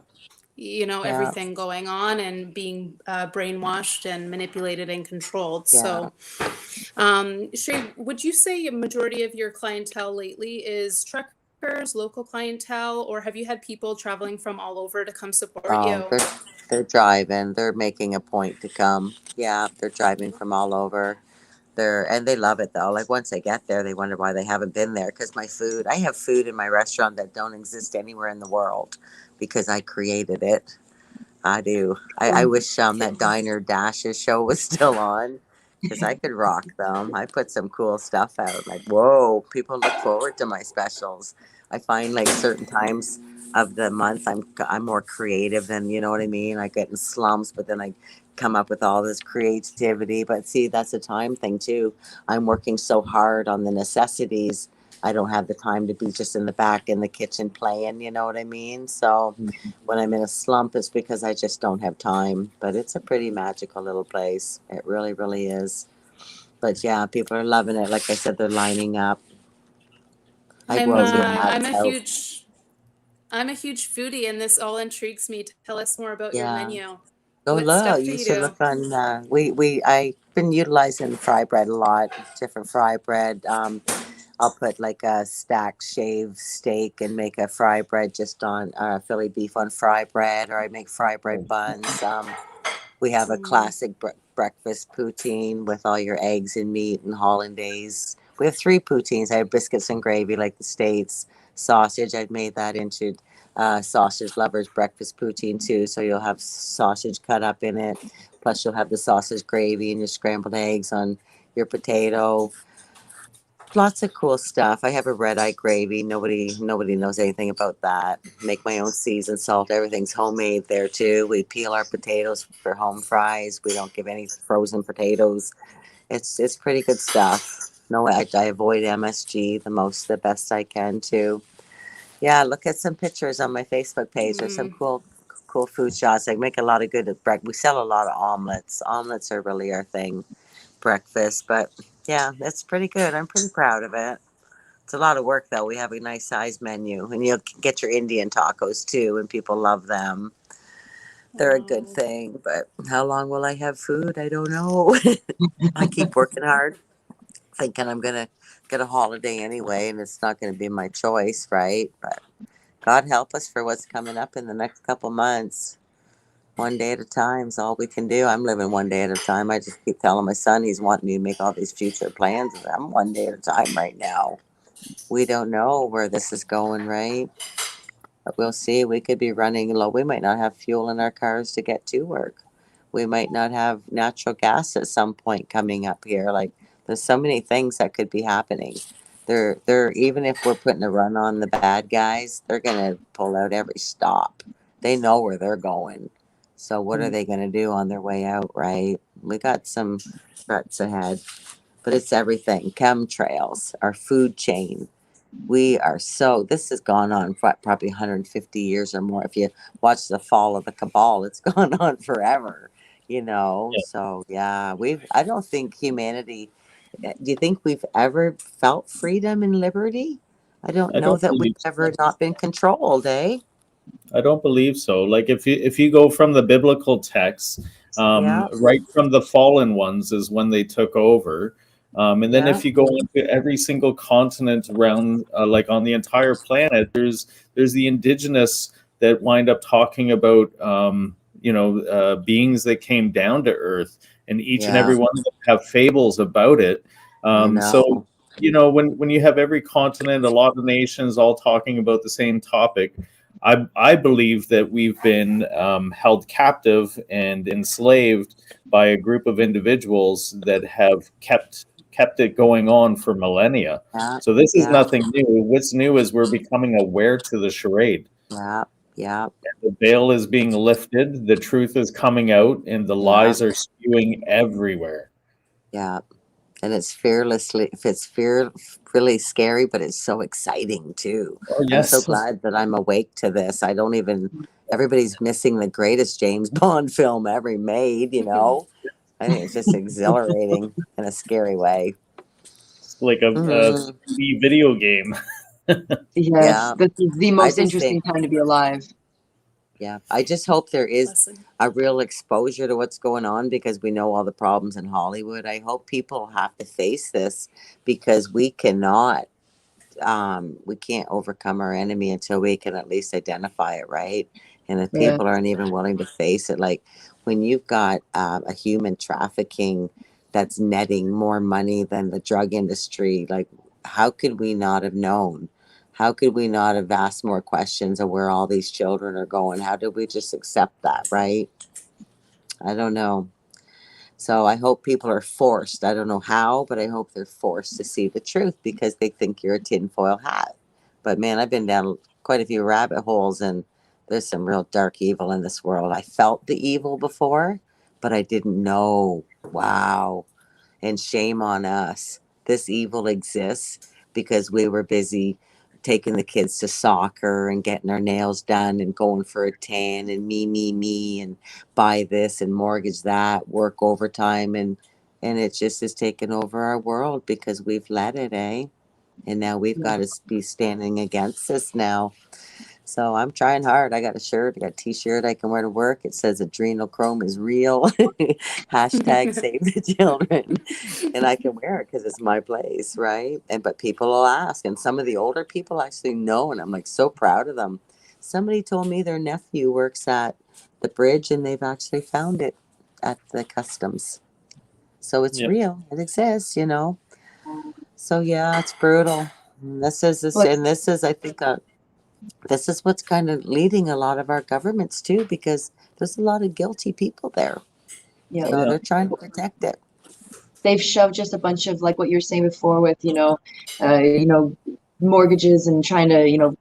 Yeah. everything going on and being brainwashed and manipulated and controlled. Yeah. So, Shay, would you say a majority of your clientele lately is truckers, local clientele, or have you had people traveling from all over to come support Oh, you? they're driving. They're making a point to come. Yeah, they're driving from all over. And they love it though. Like once they get there, they wonder why they haven't been there. Because I have food in my restaurant that don't exist anywhere in the world because I created it. I do. I wish that Diner Dashes show was still on, because I could rock them. I put some cool stuff out. Like, whoa, people look forward to my specials. I find like certain times of the month, I'm more creative than, you know what I mean. I get in slumps, but then I come up with all this creativity. But see, that's a time thing too. I'm working so hard on the necessities. I don't have the time to be just in the back in the kitchen playing, you know what I mean? So when I'm in a slump, it's because I just don't have time. But it's a pretty magical little place. It really, really is. But yeah, people are loving it. Like I said, they're lining up. I I'm blow uh, the I'm ads a out. huge I'm a huge foodie, and this all intrigues me. Tell us more about your Yeah. menu. Go What look. stuff do You you should do? look on. I've been utilizing fry bread a lot. Different fry bread. I'll put like a stacked shaved steak and make a fry bread just on Philly beef on fry bread, or I make fry bread buns. We have a classic breakfast poutine with all your eggs and meat and hollandaise. We have 3 poutines. I have biscuits and gravy like the States. Sausage, I've made that into sausage lovers breakfast poutine too. So you'll have sausage cut up in it. Plus you'll have the sausage gravy and your scrambled eggs on your potato. Lots of cool stuff. I have a red eye gravy. Nobody knows anything about that. Make my own seasoned salt. Everything's homemade there too. We peel our potatoes for home fries. We don't give any frozen potatoes. It's pretty good stuff. No, I avoid MSG the best I can too. Yeah, look at some pictures on my Facebook page. There's some cool food shots. I make a lot of good breakfast. We sell a lot of omelets. Omelets are really our thing, breakfast. But yeah, it's pretty good. I'm pretty proud of it. It's a lot of work though. We have a nice size menu, and you'll get your Indian tacos too, and people love them. They're a good thing. But how long will I have food? I don't know. I keep working hard, thinking I'm gonna get a holiday anyway, and it's not gonna be my choice, right? But God help us for what's coming up in the next couple months. One day at a time is all we can do. I'm living one day at a time. I just keep telling my son he's wanting me to make all these future plans. I'm one day at a time right now. We don't know where this is going, right? But we'll see. We could be running low. We might not have fuel in our cars to get to work. We might not have natural gas at some point coming up here. Like there's so many things that could be happening. They're even if we're putting a run on the bad guys, they're gonna pull out every stop. They know where they're going. So what are they gonna do on their way out, right? We got some threats ahead. But it's everything. Chemtrails, our food chain, this has gone on for probably 150 years or more. If you watch the fall of the cabal, it's gone on forever, you know. Yeah. So yeah, I don't think humanity, do you think we've ever felt freedom and liberty? I don't I know don't that we've believe ever so. not been controlled, eh? I don't believe so. Like if you go from the biblical texts, Yeah, right from the fallen ones is when they took over, and then yeah, if you go into every single continent around, like on the entire planet, there's the indigenous that wind up talking about, beings that came down to Earth, and each and every one of them have fables about it. So, when you have every continent, a lot of nations all talking about the same topic, I believe that we've been held captive and enslaved by a group of individuals that have kept it going on for millennia. So this is nothing new. What's new is we're becoming aware to the charade. Yeah. The veil is being lifted, the truth is coming out, and the lies are spewing everywhere. Yeah. And it's really scary, but it's so exciting too. Oh, yes. I'm so glad that I'm awake to this. Everybody's missing the greatest James Bond film ever made, I think it's just exhilarating in a scary way. It's like a video game. Yes, this is the most interesting time to be alive. Yeah, I just hope there is a real exposure to what's going on, because we know all the problems in Hollywood. I hope people have to face this, because we can't overcome our enemy until we can at least identify it, right? And if people aren't even willing to face it, like when you've got a human trafficking that's netting more money than the drug industry, like how could we not have known? How could we not have asked more questions of where all these children are going? How did we just accept that, right? I don't know. So I hope people are forced. I don't know how, but I hope they're forced to see the truth, because they think you're a tinfoil hat. But man, I've been down quite a few rabbit holes, and there's some real dark evil in this world. I felt the evil before, but I didn't know. Wow. And shame on us. This evil exists because we were busy taking the kids to soccer and getting our nails done and going for a tan and me, and buy this and mortgage that, work overtime, and it just has taken over our world because we've let it, eh? And now we've got to be standing against this now. So I'm trying hard. I got a shirt, I got a t-shirt I can wear to work. It says adrenochrome is real. Hashtag save the children. And I can wear it because it's my place, right? But people will ask. And some of the older people actually know. And I'm like so proud of them. Somebody told me their nephew works at the bridge, and they've actually found it at the customs. So it's real. It exists, So yeah, it's brutal. And this is, I think, this is what's kind of leading a lot of our governments too, because there's a lot of guilty people there. Yeah. So they're trying to protect it. They've shoved just a bunch of, like what you were saying before, with mortgages and trying to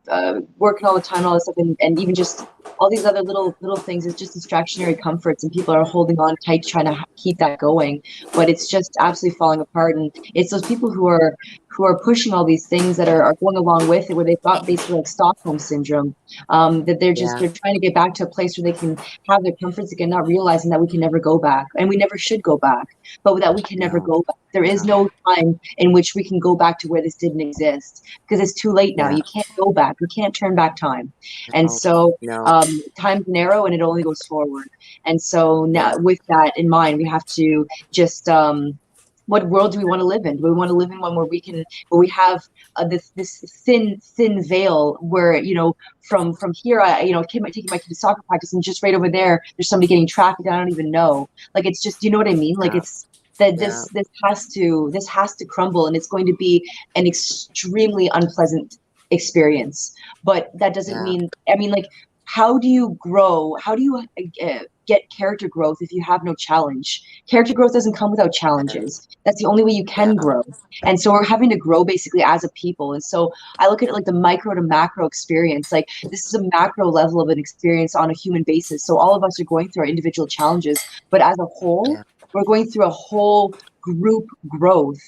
working all the time, all this stuff, and even just all these other little things is just distractionary comforts, and people are holding on tight trying to keep that going, but it's just absolutely falling apart. And it's those people who are pushing all these things that are going along with it, where they've got basically like Stockholm syndrome, that they're trying to get back to a place where they can have their comforts again, not realizing that we can never go back, and we never should go back, but that we can never go back. There is no time in which we can go back to where this didn't exist, because it's too late now. You can't go back. You can't turn back time. And so time's an arrow, and it only goes forward. And so now, with that in mind, we have to just what world do we want to live in? Do we want to live in one where we have this thin veil where, from here, taking my kid to soccer practice, and just right over there's somebody getting trafficked I don't even know. Like, it's just, you know what I mean? Like, it's that this has to crumble, and it's going to be an extremely unpleasant experience. But that doesn't mean, like, how do you grow? How do you get character growth if you have no challenge? Character growth doesn't come without challenges. That's the only way you can grow. And so we're having to grow basically as a people. And so I look at it like the micro to macro experience. Like, this is a macro level of an experience on a human basis. So all of us are going through our individual challenges, but as a whole, we're going through a whole group growth.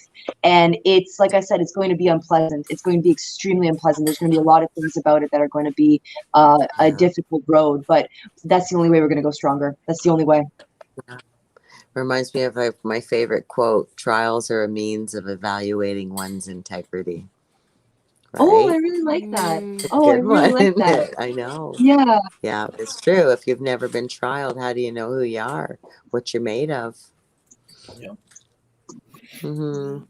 And it's, like I said, it's going to be unpleasant. It's going to be extremely unpleasant. There's going to be a lot of things about it that are going to be a difficult road, but that's the only way we're going to go stronger. That's the only way. Reminds me of my favorite quote: trials are a means of evaluating one's integrity. Right? Oh, I really like that. Oh, I really like that. I know. Yeah. Yeah, it's true. If you've never been trialed, how do you know who you are, what you're made of? Yeah. Mm-hmm.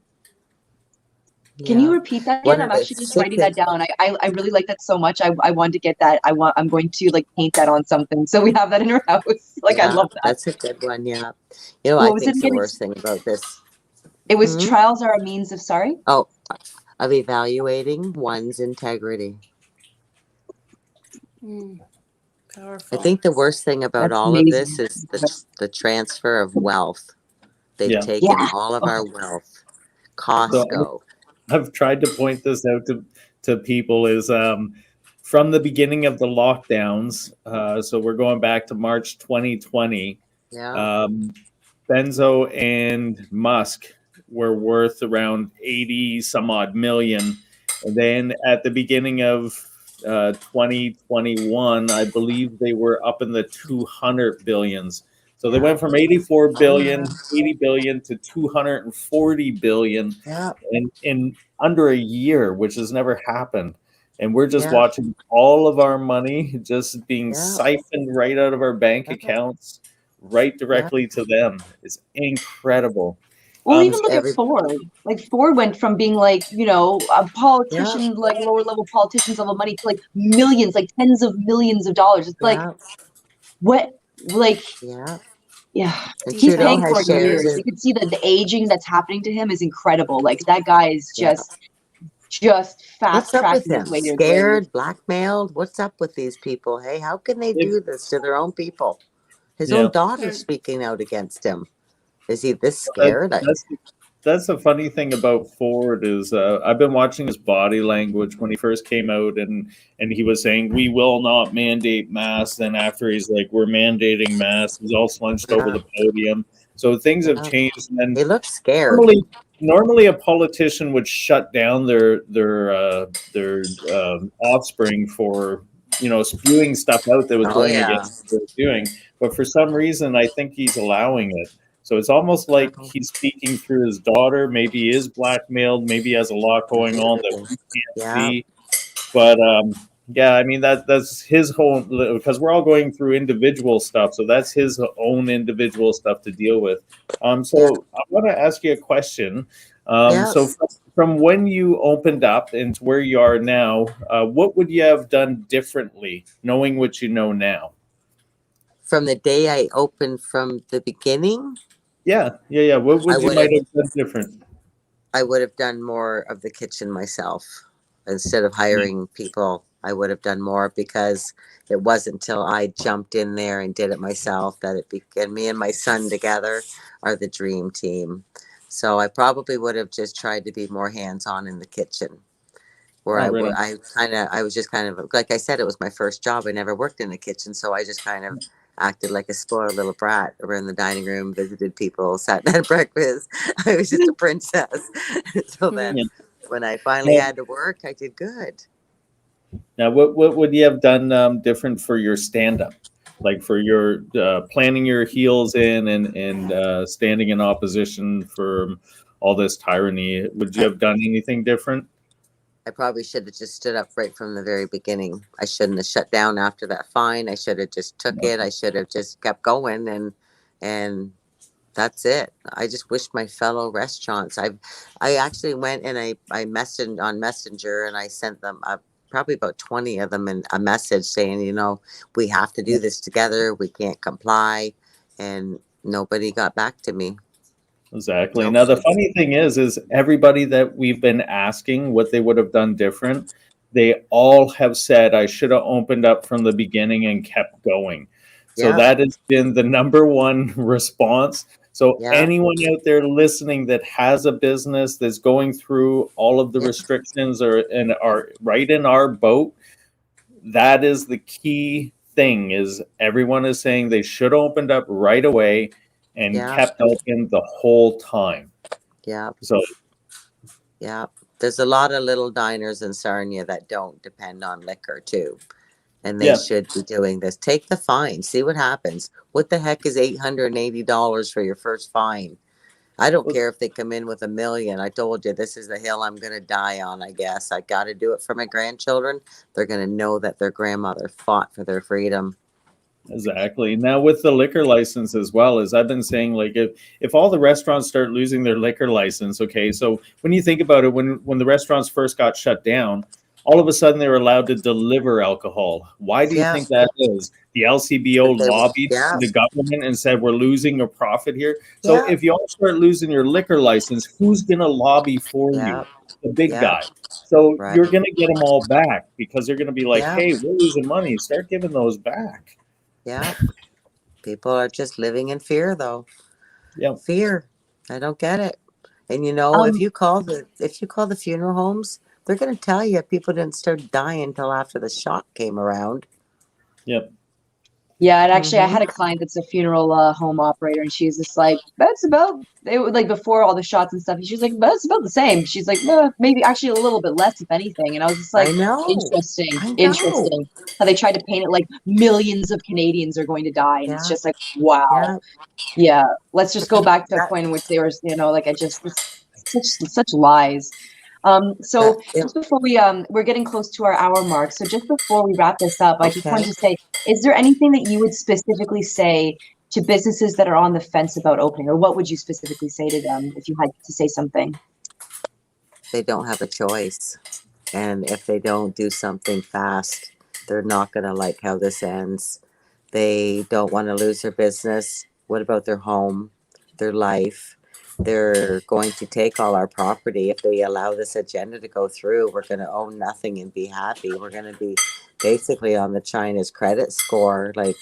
Can you Yeah. repeat that One again? of I'm the actually just writing that sickest. down. I really like that so much. I want to get that. I'm going to like paint that on something. So we have that in our house. Like I Yeah, love that. that's a good one. Yeah. You know, I What was it think the again? worst thing about this. It was Hmm? trials are a means of sorry. Oh, of evaluating one's integrity. Mm, I powerful. think the worst thing about That's all of this amazing. is the transfer of wealth. They've Yeah. taken Yeah. all of Oh, our wealth. So Costco. I've tried to point this out to people is from the beginning of the lockdowns. So we're going back to March 2020. Yeah. Um, Benzo and Musk were worth around 80 some odd million. And then at the beginning of 2021, I believe they were up in the 200 billions. So they Yeah. went from 84 Oh, yeah. billion, 80 billion to 240 billion Yeah. in under a year, which has never happened. And we're just Yeah. watching all of our money just being Yeah. siphoned right out of our bank Yeah. accounts, right Yeah. directly to them. It's incredible. well, even So look at Every. Ford. Like Ford went from being like, a Yeah. politician, like lower level politicians level money to like millions, like tens of millions of dollars. It's like Yeah. what like Yeah. yeah. And He's Trudeau paying Deeply. has for it in shares years. in. You can see that the aging that's happening to him is incredible. Like that guy is Yeah. just What's fast up with tracking his him? way to greatness. Scared, blackmailed? What's up with these people? Hey, how can they if do this to their own people? His yeah, own daughter's And speaking out against him. Is he this that, scared? that's the funny thing about Ford is I've been watching his body language when he first came out and he was saying we will not mandate masks. Then after he's like we're mandating masks, he's all slunched over Yeah, the podium. So things have yeah. changed. And then He looks scared. normally a politician would shut down their offspring for spewing stuff out that was Oh going yeah. against what they were doing, but for some reason I think he's allowing it. So it's almost like Oh, he's speaking through his daughter. Maybe he is blackmailed, maybe he has a lot going on that maybe. we can't Yeah, see. But yeah, I mean that's his whole, because we're all going through individual stuff, so that's his own individual stuff to deal with. yeah, So I want to ask you a question. yeah. So from when you opened up and to where you are now, what would you have done differently, knowing what you know now? From the day I opened from the beginning, Yeah. What I would you would might have have done different? I would have done more of the kitchen myself instead of hiring people. I would have done more because it wasn't until I jumped in there and did it myself that it began. Me and my son together are the dream team. So I probably would have just tried to be more hands on in the kitchen. Where Oh, right on. I was just kind of like I said, it was my first job. I never worked in the kitchen, so I just kind of acted like a spoiled little brat around the dining room, visited people, sat and had breakfast. I was just a princess. So then mm, Yeah. when I finally Now, had to work, I did good. now, what would you have done different for your stand up? Like for your planning your heels in and standing in opposition for all this tyranny. Would you have done anything different? I probably should have just stood up right from the very beginning. I shouldn't have shut down after that fine. I should have just took it. I should have just kept going and that's it. I just wish my fellow restaurants. I actually went and I messaged on Messenger and I sent them probably about 20 of them in a message saying, we have to do this together. We can't comply, and nobody got back to me. Exactly. Now the Nobody. funny thing is everybody that we've been asking what they would have done different, they all have said I should have opened up from the beginning and kept going. So Yeah, that has been the number one response. So yeah, anyone out there listening that has a business that's going through all of the yeah, restrictions are right in our boat, that is the key thing is everyone is saying they should have opened up right away and yeah, kept open the whole time. yeah. So Yeah, there's a lot of little diners in Sarnia that don't depend on liquor too, and they yeah, should be doing this. Take the fine, see what happens. What the heck is $880 for your first fine? I don't well, care if they come in with 1 million. I told you this is the hill I'm gonna die on. I guess I got to do it for my grandchildren. They're gonna know that their grandmother fought for their freedom. Exactly. Now with the liquor license as well, as I've been saying, like if all the restaurants start losing their liquor license, okay, so when you think about it, when the restaurants first got shut down, all of a sudden they were allowed to deliver alcohol. Why do you Yeah. think that is? The LCBO They, lobbied yeah. the government and said we're losing a profit here. So Yeah. if you all start losing your liquor license, who's going to lobby for Yeah. you? The big Yeah. guy. So Right. you're going to get them all back because they're going to be like, Yeah. hey, we're losing money. Start giving those back. Yeah. People are just living in fear, though. Yeah. Fear. I don't get it. And if Um, you call the funeral homes, they're going to tell you people didn't start dying until after the shock came around. Yep. Yeah, and actually, I Mm-hmm. had a client that's a funeral home operator, and she's just like, "That's about it." Like before all the shots and stuff, she's like, "But it's about the same." She's like, "Maybe actually a little bit less, if anything." And I was just like, I know. "Interesting, I know. interesting." How they tried to paint it like millions of Canadians are going to die, and it's Yeah. just like, wow, Yeah. yeah. Let's just go back to a That point in which they were, like I just such lies. that So it, just before we're getting close to our hour mark. So just before we wrap this up, I just wanted okay. to say, is there anything that you would specifically say to businesses that are on the fence about opening, or what would you specifically say to them if you had to say something? They don't have a choice. And if they don't do something fast, they're not going to like how this ends. They don't want to lose their business. What about their home, their life? They're going to take all our property. If they allow this agenda to go through, we're going to own nothing and be happy. We're going to be basically on the China's credit score. Like,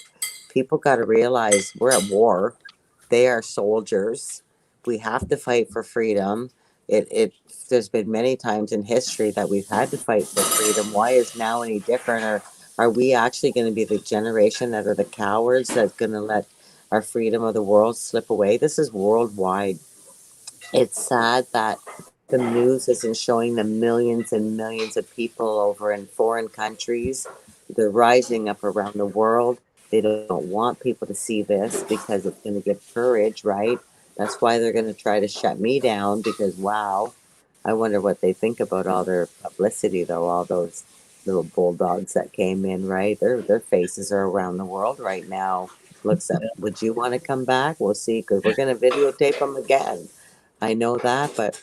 people got to realize we're at war. They are soldiers. We have to fight for freedom. It there's been many times in history that we've had to fight for freedom. Why is now any different? Or are we actually going to be the generation that are the cowards that's going to let our freedom of the world slip away? This is worldwide. It's sad that the news isn't showing the millions and millions of people over in foreign countries. They're rising up around the world. They don't want people to see this because it's going to give courage, right? That's why they're going to try to shut me down because, wow, I wonder what they think about all their publicity, though, all those little bulldogs that came in, right? Their faces are around the world right now. Looks up. Would you want to come back? We'll see, because we're going to videotape them again. I know that, but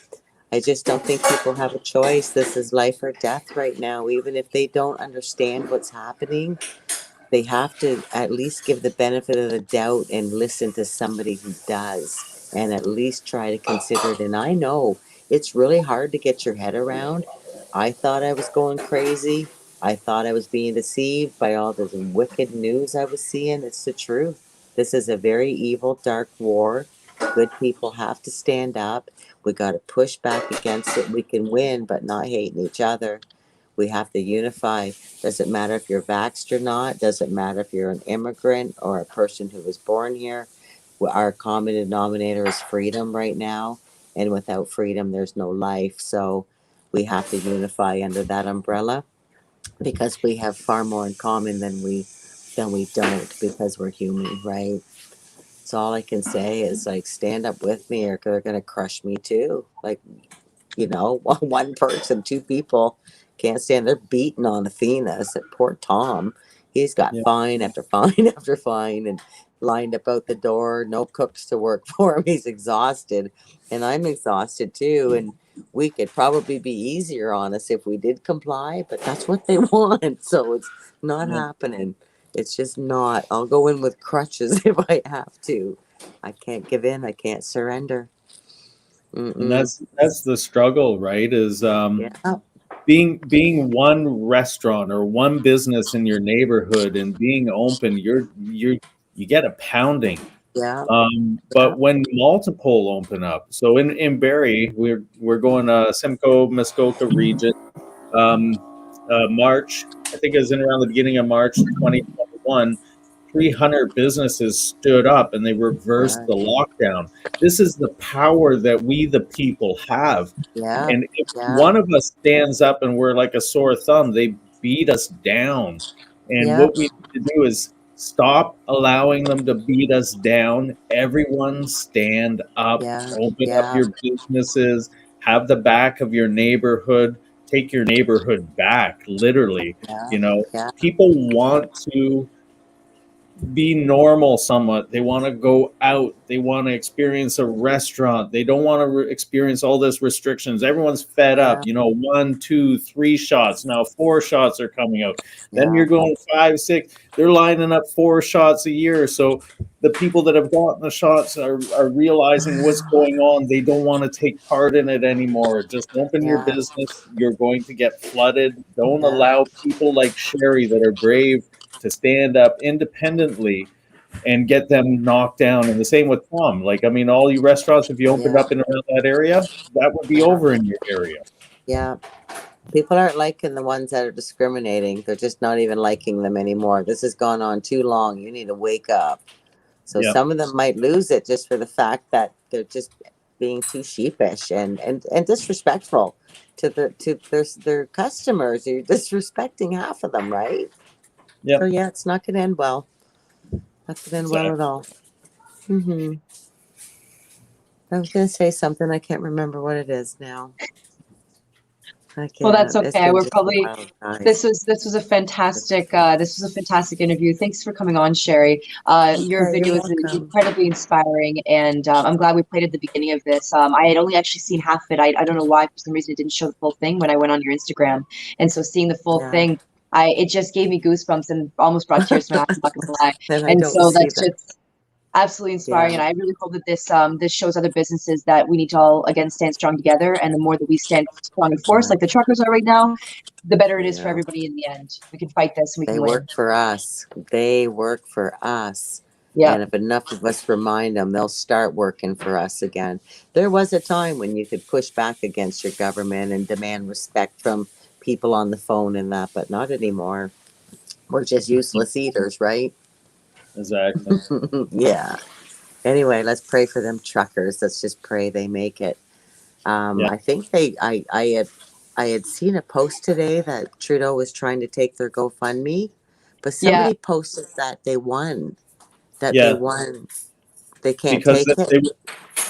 I just don't think people have a choice. This is life or death right now. Even if they don't understand what's happening, they have to at least give the benefit of the doubt and listen to somebody who does and at least try to consider it. And I know it's really hard to get your head around. I thought I was going crazy. I thought I was being deceived by all this wicked news I was seeing. It's the truth. This is a very evil, dark war. Good people have to stand up. We got to push back against it. We can win, but not hating each other. We have to unify. Doesn't matter if you're vaxxed or not. Doesn't matter if you're an immigrant or a person who was born here. Our common denominator is freedom right now. And without freedom, there's no life. So we have to unify under that umbrella because we have far more in common than we don't because we're human, right? So all I can say is like stand up with me or they're gonna crush me too. Like, one person, two people can't stand. They're beating on Athena. Said poor Tom. He's got Yeah. fine after fine after fine and lined up out the door. No cooks to work for him. He's exhausted. And I'm exhausted too. And we could probably be easier on us if we did comply, but that's what they want. So it's not Yeah. happening. It's just not. I'll go in with crutches if I have to. I can't give in. I can't surrender. And Mm-mm. that's the struggle, right? Is Yeah. being one restaurant or one business in your neighborhood and being open, you get a pounding. Yeah. Yeah. But when multiple open up, so in Barrie, we're going Simcoe Muskoka region, um, March, I think it was in around the beginning of March 2021, 300 businesses stood up and they reversed Right. the lockdown. This is the power that we, the people, have. Yeah. And if Yeah. one of us stands up and we're like a sore thumb, they beat us down. And Yeah. what we need to do is stop allowing them to beat us down. Everyone stand up, Yeah. open up Yeah. your businesses, have the back of your neighborhood, take your neighborhood back, literally. Yeah. You know, Yeah. people want to be normal somewhat. They want to go out. They want to experience a restaurant. They don't want to experience all this restrictions. Everyone's fed Yeah. up. 1, 2, 3 shots. Now 4 shots are coming out. Then Yeah. you're going 5, 6. They're lining up 4 shots a year. So the people that have gotten the shots are realizing what's going on. They don't want to take part in it anymore. Just open your Yeah. business. You're going to get flooded. Don't Yeah. allow people like Sherry that are brave to stand up independently and get them knocked down. And the same with Tom. All you restaurants, if you opened up in around that area, that would be over in your area. Yeah. People aren't liking the ones that are discriminating. They're just not even liking them anymore. This has gone on too long. You need to wake up. So some of them might lose it just for the fact that they're just being too sheepish and disrespectful to their customers. You're disrespecting half of them, right? Yeah. So yeah, it's not going to end well. Not going to end well at all. Mm-hmm. I was going to say something. I can't remember what it is now. I can't. Well, that's It's okay. been We're just a probably while, guys. this was a fantastic interview. Thanks for coming on, Sherry. Your Okay, video you're is welcome. incredibly inspiring, and I'm glad we played at the beginning of this. I had only actually seen half of it. I don't know why, for some reason, it didn't show the full thing when I went on your Instagram, and so seeing the full Yeah. thing, it just gave me goosebumps and almost brought tears to my eyes. I'm not gonna lie. And I And don't so see that's that. just absolutely inspiring, Yeah. and I really hope that this shows other businesses that we need to all again stand strong together, and the more that we stand strong in force, like the truckers are right now, the better it is for Yeah. everybody in the end. We can fight this and we They can win. work for us. They work for us. Yeah. And if enough of us remind them, they'll start working for us again. There was a time when you could push back against your government and demand respect from people on the phone and that, but not anymore. We're just useless eaters, right? Exactly. Yeah. Anyway, let's pray for them truckers. Let's just pray they make it. Yeah. I think I had seen a post today that Trudeau was trying to take their GoFundMe, but somebody posted that they won. They won. They can't Because take it.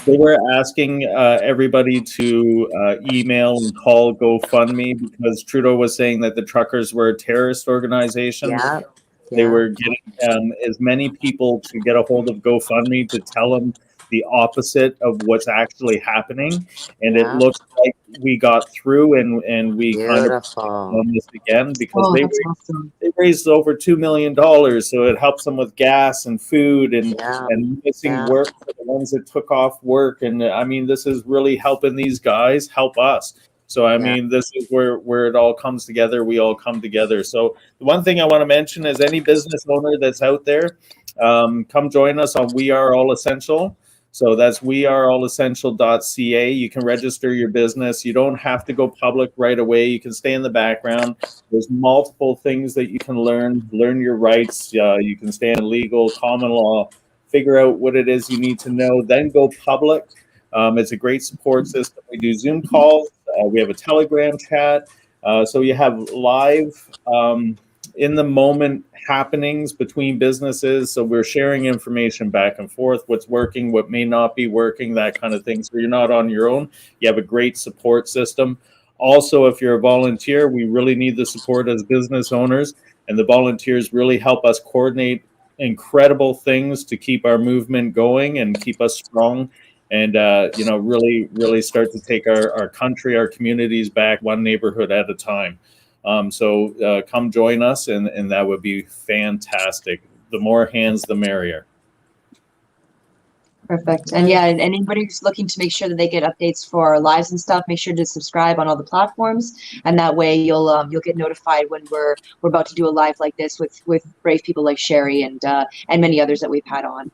they were asking everybody to email and call GoFundMe because Trudeau was saying that the truckers were a terrorist organization. Yeah. They were getting as many people to get a hold of GoFundMe to tell them the opposite of what's actually happening. And it looks like we got through and we kind of on this again because they raised over $2 million. So it helps them with gas and food and missing work for the ones that took off work. And I mean, this is really helping these guys help us. So, I mean, this is where it all comes together. We all come together. So the one thing I want to mention is any business owner that's out there, come join us on We Are All Essential. So that's weareallessential.ca. You can register your business. You don't have to go public right away. You can stay in the background. There's multiple things that you can learn your rights. You can stay in legal, common law, figure out what it is you need to know, then go public. It's a great support system. We do Zoom calls. We have a Telegram chat. So you have live in the moment happenings between businesses. So we're sharing information back and forth, what's working, what may not be working, that kind of thing. So you're not on your own. You have a great support system. Also, if you're a volunteer, we really need the support as business owners. And the volunteers really help us coordinate incredible things to keep our movement going and keep us strong. And, really start to take our country, our communities back one neighborhood at a time. So come join us, and that would be fantastic. The more hands, the merrier. Perfect. And and anybody who's looking to make sure that they get updates for our lives and stuff, make sure to subscribe on all the platforms, and that way you'll get notified when we're about to do a live like this with brave people like Sherry and many others that we've had on.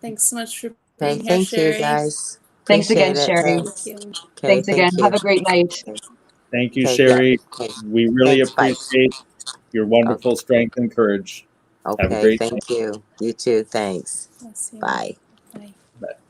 Thanks so much for being here, Thank Sherry. you, guys. Thanks again, Appreciate it. Sherry. Thanks. Thank you. Thanks again. Have a great night. Thank you, Sherry. We really Thanks, bye. appreciate your wonderful strength and courage. Have a Okay, great thank day. you. You too. Thanks. Bless you. Bye. Bye. Bye.